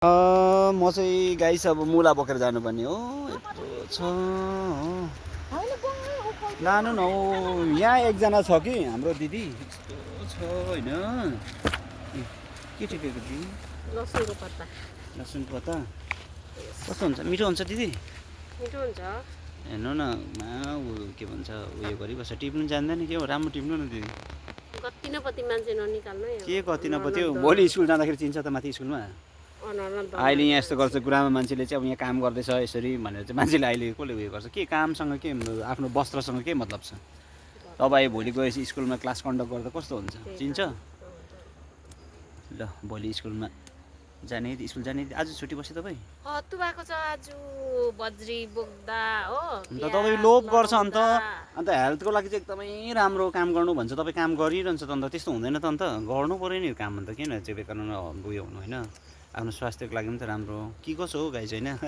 म चाहिँ गाइस अब मुला बोकेर जानुपर्ने हो। यत्रो छ लानु न हौ। यहाँ एकजना छ कि हाम्रो दिदी यस्तो छ होइन। के टिपेको दिदी? लसुनको पत्ता। लसुनको पत्ता कस्तो हुन्छ? मिठो हुन्छ दिदी? मिठो हुन्छ। हेर्नु न के भन्छ उयो गरिबस्छ, टिप्नु जान्दैन के हो? राम्रो टिप्नु न दिदी। कति न कति मान्छे ननिकाल्नु है। के कति नपत्यो भोलि स्कुल जाँदाखेरि चिन्छ त माथि स्कुलमा। अहिले यहाँ यस्तो गर्छ गुरुआमा मान्छेले चाहिँ अब यहाँ काम गर्दैछ यसरी भनेर चाहिँ मान्छेले अहिले कसले उयो गर्छ? के कामसँग के आफ्नो वस्त्रसँग के मतलब छ? तपाईँ भोलि गएपछि स्कुलमा क्लास कन्डक्ट गर्दा कस्तो हुन्छ? चिन्छ? ल भोलि स्कुलमा जाने स्कुल जाने। आज छुट्टी बस्यो तपाईँ? हत्तु भएको छ आज बज्री बोक्दा हो। अन्त तपाईँ लोभ गर्छ अन्त हेल्थको लागि चाहिँ एकदमै राम्रो काम गर्नु भन्छ। तपाईँ काम गरिरहन्छ त अन्त त्यस्तो हुँदैन त अन्त गर्नु पऱ्यो नि काम। अन्त किन चाहिँ बेकार उयो हुनु होइन? आफ्नो स्वास्थ्यको लागि पनि त राम्रो के कसो हो गाइस होइन?